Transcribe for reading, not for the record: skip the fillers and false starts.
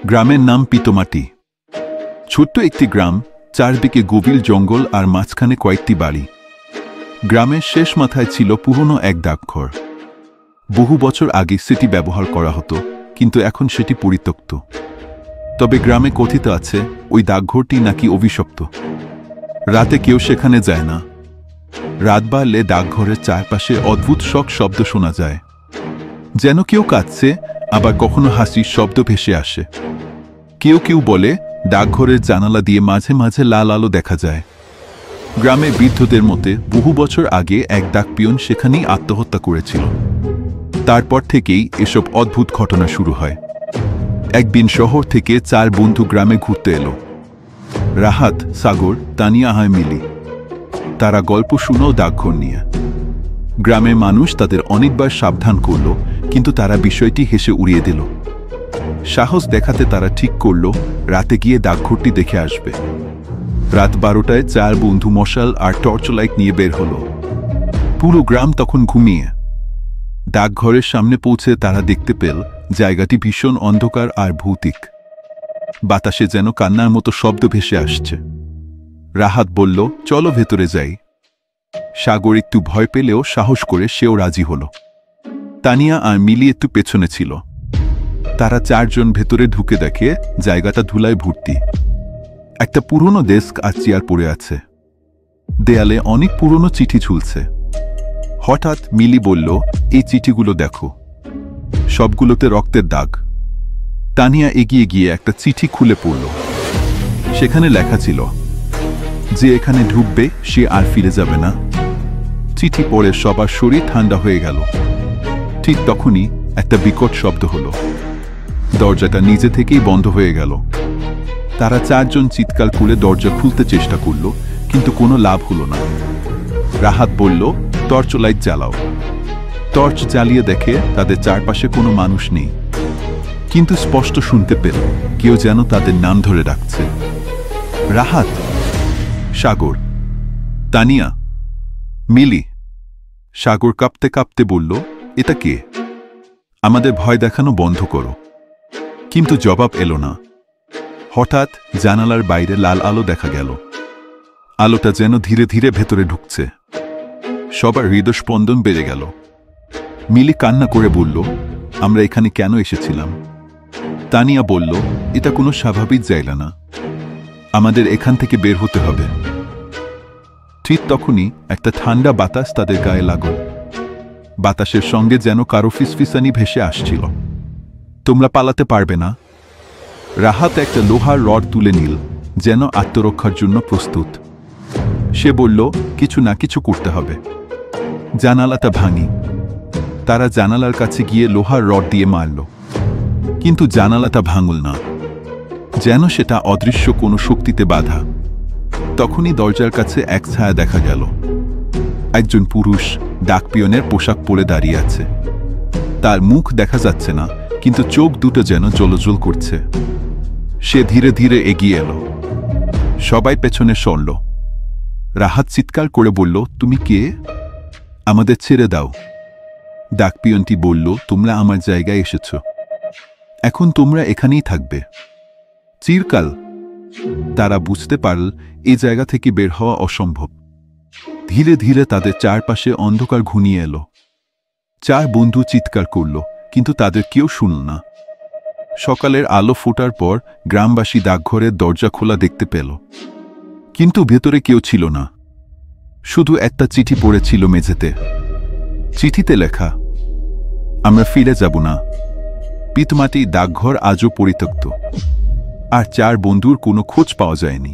গ্রামের নাম পিতমাটি। ছোট্ট একটি গ্রাম, চারদিকে গভীর জঙ্গল আর মাঝখানে কয়েকটি বাড়ি। গ্রামের শেষ মাথায় ছিল পুরনো এক ডাকঘর। বহু বছর আগে সেটি ব্যবহার করা হতো, কিন্তু এখন সেটি পরিত্যক্ত। তবে গ্রামে কথিত আছে ওই ডাকঘরটি নাকি অভিশপ্ত। রাতে কেউ সেখানে যায় না। রাত বাড়লে ডাকঘরের চারপাশে অদ্ভুত শব্দ শোনা যায়, যেন কেউ কাঁদছে, আবার কখনো হাসির শব্দ ভেসে আসে। কেউ কেউ বলে ডাকঘরের জানালা দিয়ে মাঝে মাঝে লাল আলো দেখা যায়। গ্রামে বৃদ্ধদের মতে বহু বছর আগে এক ডাকপিয়ন সেখানেই আত্মহত্যা করেছিল। তারপর থেকেই এসব অদ্ভুত ঘটনা শুরু হয়। একদিন শহর থেকে 4 বন্ধু গ্রামে ঘুরতে এলো। রাহাত, সাগর, তানিয়া আর মিলি। তারা গল্প শুনো ডাকঘর নিয়ে। গ্রামের মানুষ তাদের অনেকবার সাবধান করল, কিন্তু তারা বিষয়টি হেসে উড়িয়ে দিল। সাহস দেখাতে তারা ঠিক করল রাতে গিয়ে ডাকঘরটি দেখে আসবে। রাত 12টায় 4 বন্ধু মশাল আর টর্চ লাইট নিয়ে বের হলো। পুরো গ্রাম তখন ঘুমিয়ে। ডাকঘরের সামনে পৌঁছে তারা দেখতে পেল জায়গাটি ভীষণ অন্ধকার আর ভৌতিক। বাতাসে যেন কান্নার মতো শব্দ ভেসে আসছে। রাহাত বলল, চলো ভেতরে যাই। সাগর একটু ভয় পেলেও সাহস করে সেও রাজি হলো। তানিয়া আর মিলি একটু পেছনে ছিল। তারা 4 জন ভেতরে ঢুকে দেখে জায়গাটা ধুলায় ভর্তি। একটা পুরনো ডেস্ক আর চেয়ার পড়ে আছে। দেয়ালে অনেক পুরনো চিঠি ঝুলছে। হঠাৎ মিলি বলল, এই চিঠিগুলো দেখো। সবগুলোতে রক্তের দাগ। তানিয়া এগিয়ে গিয়ে একটা চিঠি খুলে পড়ল। সেখানে লেখা ছিল, যে এখানে ঢুকবে সে আর ফিরে যাবে না। চিঠি পড়ে সবার শরীর ঠান্ডা হয়ে গেল। ঠিক তখনই একটা বিকট শব্দ হলো। দরজাটা নিজে থেকেই বন্ধ হয়ে গেল। তারা 4 জন চিৎকার করে দরজা খুলতে চেষ্টা করল, কিন্তু কোনো লাভ হলো না। রাহাত বলল, টর্চ লাইট জ্বালাও। টর্চ জ্বালিয়ে দেখে তাদের চারপাশে কোনো মানুষ নেই, কিন্তু স্পষ্ট শুনতে পেল কেউ যেন তাদের নাম ধরে ডাকছে। রাহাত, সাগর, তানিয়া, মিলি। সাগর কাঁপতে কাঁপতে বলল, এটা কে? আমাদের ভয় দেখানো বন্ধ করো। কিন্তু জবাব এলো না। হঠাৎ জানালার বাইরে লাল আলো দেখা গেল। আলোটা যেন ধীরে ধীরে ভেতরে ঢুকছে। সবার হৃদস্পন্দন বেড়ে গেল। মিলি কান্না করে বলল, আমরা এখানে কেন এসেছিলাম? তানিয়া বলল, এটা কোনো স্বাভাবিক জায়গা না, আমাদের এখান থেকে বের হতে হবে। ঠিক তখনই একটা ঠান্ডা বাতাস তাদের গায়ে লাগল। বাতাসের সঙ্গে যেন কারো ফিসফিসানি ভেসে আসছিল। তোমরা পালাতে পারবে না। রাহাত একটা লোহার রড তুলে নিল, যেন আত্মরক্ষার জন্য প্রস্তুত। সে বলল, কিছু না কিছু করতে হবে। জানালাটা ভাঙি। তারা জানালার কাছে গিয়ে লোহার রড দিয়ে মারল, কিন্তু জানালাটা ভাঙল না, যেন সেটা অদৃশ্য কোনো শক্তিতে বাধা। তখনই দরজার কাছে এক ছায়া দেখা গেল। একজন পুরুষ ডাকপিয়নের পোশাক পরে দাঁড়িয়ে আছে। তার মুখ দেখা যাচ্ছে না, কিন্তু চোখ দুটো যেন জ্বলজ্বল করছে। সে ধীরে ধীরে এগিয়ে এলো। সবাই পেছনে সরল। রাহাত চিৎকার করে বলল, তুমি কে? আমাদের ছেড়ে দাও। ডাকপিয়নটি বলল, তোমরা আমার জায়গায় এসেছ, এখন তোমরা এখানেই থাকবে চিরকাল। তারা বুঝতে পারল এই জায়গা থেকে বের হওয়া অসম্ভব। ধীরে ধীরে তাদের চারপাশে অন্ধকার ঘনিয়ে এলো। 4 বন্ধু চিৎকার করল, কিন্তু তাদের কেউ শুনল না। সকালের আলো ফোটার পর গ্রামবাসী ডাকঘরের দরজা খোলা দেখতে পেল, কিন্তু ভেতরে কেউ ছিল না। শুধু একটা চিঠি পড়েছিল মেঝেতে। চিঠিতে লেখা, আমরা ফিরে যাব না। পিতমাটি ডাকঘর আজও পরিত্যক্ত, আর 4 বন্ধুর কোনো খোঁজ পাওয়া যায়নি।